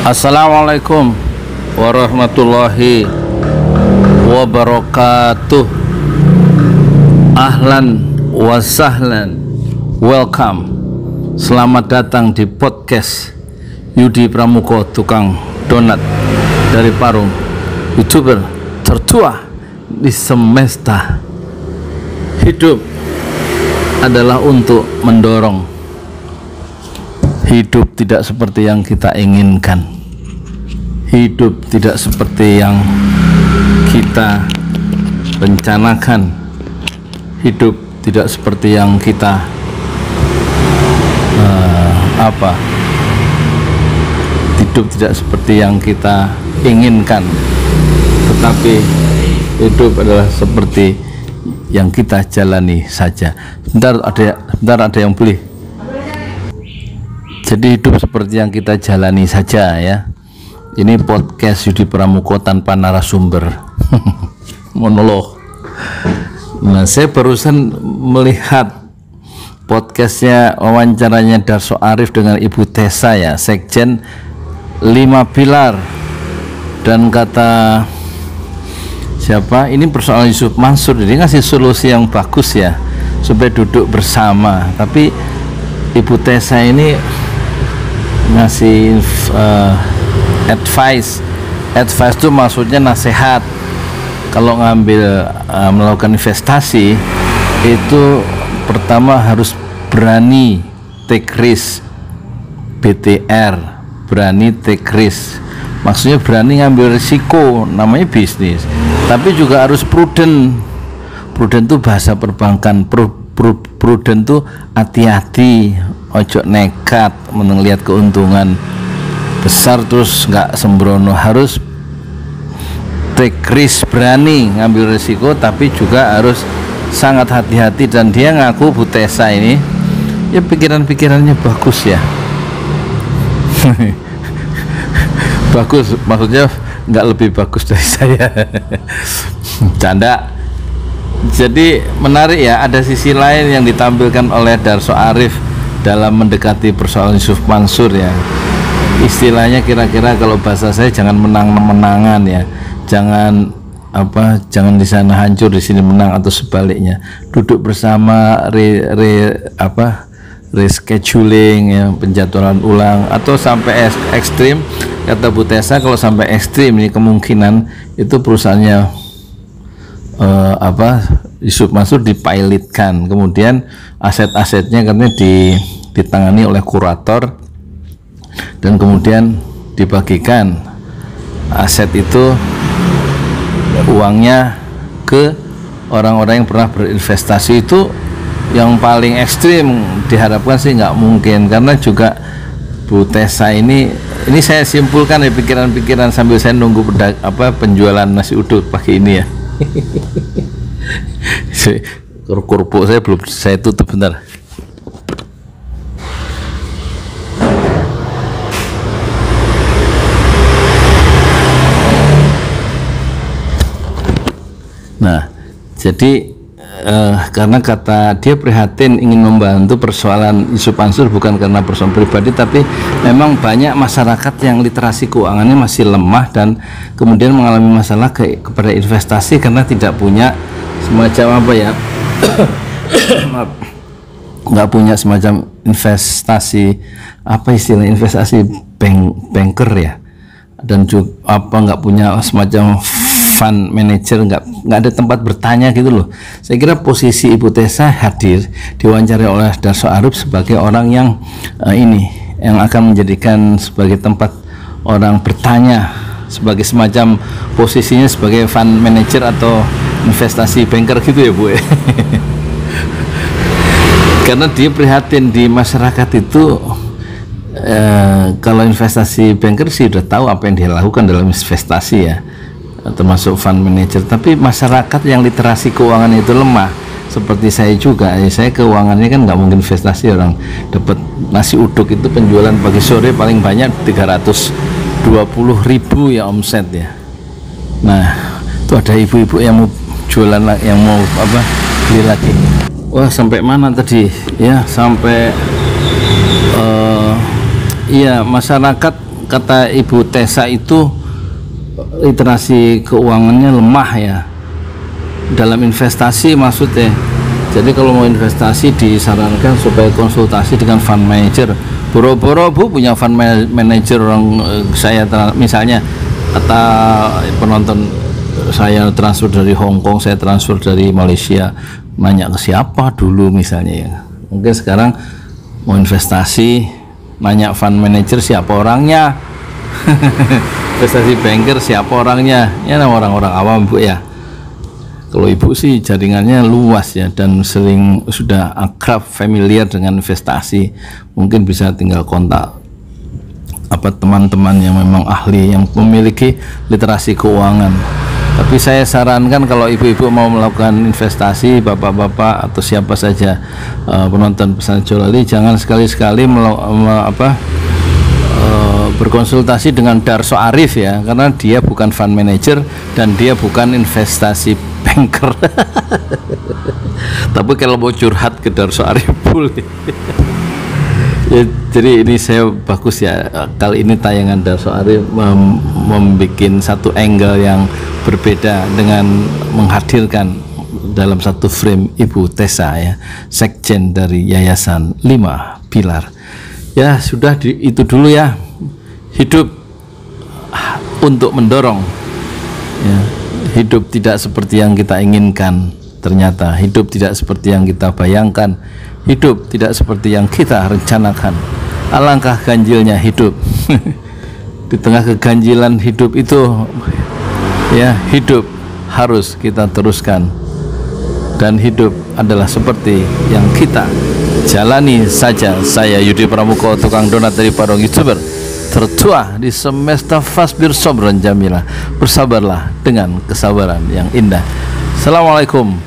Assalamualaikum warahmatullahi wabarakatuh. Ahlan wa sahlan, welcome. Selamat datang di podcast Yudi Pramuko, tukang donat dari Parung, YouTuber tertua di semesta. Hidup adalah untuk mendorong. Hidup tidak seperti yang kita inginkan. Hidup tidak seperti yang kita rencanakan. Hidup tidak seperti yang kita hidup tidak seperti yang kita inginkan. Tetapi hidup adalah seperti yang kita jalani saja. Bentar ada yang beli. Jadi hidup seperti yang kita jalani saja ya. Ini podcast Yudi Pramuko tanpa narasumber. Monolog. Nah, saya barusan melihat podcastnya, wawancaranya Darso Arif dengan Ibu Tessa ya, Sekjen 5 Pilar. Dan kata siapa? Ini persoalan Yusuf Mansur. Ini ngasih solusi yang bagus ya, supaya duduk bersama. Tapi Ibu Tessa ini ngasih advice itu maksudnya nasihat. Kalau melakukan investasi itu pertama harus berani take risk, BTR, berani take risk, maksudnya berani ngambil risiko, namanya bisnis. Tapi juga harus prudent itu bahasa perbankan. Prudent itu hati-hati, ojo nekat melihat keuntungan besar terus nggak sembrono. Harus take risk, berani ngambil risiko, tapi juga harus sangat hati-hati. Dan dia ngaku, Bu Tessa ini ya pikiran-pikirannya bagus ya. Bagus, maksudnya nggak lebih bagus dari saya. Canda. Jadi menarik ya, ada sisi lain yang ditampilkan oleh Darso Arif dalam mendekati persoalan Yusuf Mansur ya. Istilahnya kira-kira kalau bahasa saya, jangan menang-menangan ya. Jangan di sana hancur di sini menang, atau sebaliknya. Duduk bersama, rescheduling ya, penjadwalan ulang, atau sampai ekstrim. Kata Bu Tessa, kalau sampai ekstrim ini kemungkinan itu perusahaannya Yusuf Mansur dipilotkan, kemudian aset-asetnya katanya ditangani oleh kurator, dan kemudian dibagikan aset itu, uangnya ke orang-orang yang pernah berinvestasi. Itu yang paling ekstrim, diharapkan sih nggak mungkin, karena juga Bu Tessa ini saya simpulkan ya, pikiran-pikiran sambil saya nunggu penjualan nasi uduk pagi ini ya. Kerupuk saya belum saya tutup, bentar. Nah, jadi karena kata dia prihatin, ingin membantu persoalan Yusuf Mansur bukan karena persoalan pribadi, tapi memang banyak masyarakat yang literasi keuangannya masih lemah dan kemudian mengalami masalah kepada investasi karena tidak punya semacam nggak punya semacam investasi, investasi banker ya, dan juga nggak punya semacam fund manager, nggak ada tempat bertanya gitu loh. Saya kira posisi Ibu Tessa hadir diwawancari oleh Darso Arif sebagai orang yang yang akan menjadikan sebagai tempat orang bertanya, sebagai semacam posisinya sebagai fund manager atau investasi banker gitu ya Bu. Karena dia prihatin di masyarakat itu, kalau investasi banker sih udah tahu apa yang dia lakukan dalam investasi ya, termasuk fund manager. Tapi masyarakat yang literasi keuangan itu lemah, seperti saya juga ya, saya keuangannya kan nggak mungkin investasi. Orang dapat nasi uduk itu penjualan pagi sore paling banyak 320.000 ya omset ya. Nah, itu ada ibu-ibu yang mau jualan, yang mau beli lagi. Wah, sampai mana tadi ya? Sampai iya, masyarakat kata Ibu Tessa itu literasi keuangannya lemah ya dalam investasi maksudnya. Jadi kalau mau investasi disarankan supaya konsultasi dengan fund manager. Boro-boro Bu punya fund manager orang saya misalnya kata penonton, saya transfer dari Hong Kong, saya transfer dari Malaysia, nanya ke siapa dulu misalnya ya. Mungkin sekarang mau investasi nanya fund manager siapa orangnya. Investasi banker siapa orangnya, ya orang-orang awam Bu ya. Kalau Ibu sih jaringannya luas ya dan sering sudah akrab familiar dengan investasi, mungkin bisa tinggal kontak apa teman-teman yang memang ahli yang memiliki literasi keuangan. Tapi saya sarankan kalau ibu-ibu mau melakukan investasi, bapak-bapak atau siapa saja penonton Pesan Jolali, jangan sekali-sekali berkonsultasi dengan Darso Arif ya, karena dia bukan fund manager dan dia bukan investasi banker. Tapi kalau mau curhat ke Darso Arif boleh. Ya, jadi ini saya bagus ya, kali ini tayangan Darso Arif membuat satu angle yang berbeda dengan menghadirkan dalam satu frame Ibu Tessa ya, sekjen dari Yayasan 5 Pilar. Ya sudah itu dulu ya. Hidup untuk mendorong ya. Hidup tidak seperti yang kita inginkan, ternyata hidup tidak seperti yang kita bayangkan, hidup tidak seperti yang kita rencanakan. Alangkah ganjilnya hidup. Di tengah keganjilan hidup itu ya, hidup harus kita teruskan, dan hidup adalah seperti yang kita jalani saja. Saya Yudi Pramuko, tukang donat dari Padang YouTuber tertua di semesta Fasbir Sobron Jamilah. Bersabarlah dengan kesabaran yang indah. Assalamualaikum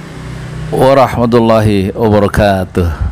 warahmatullahi wabarakatuh.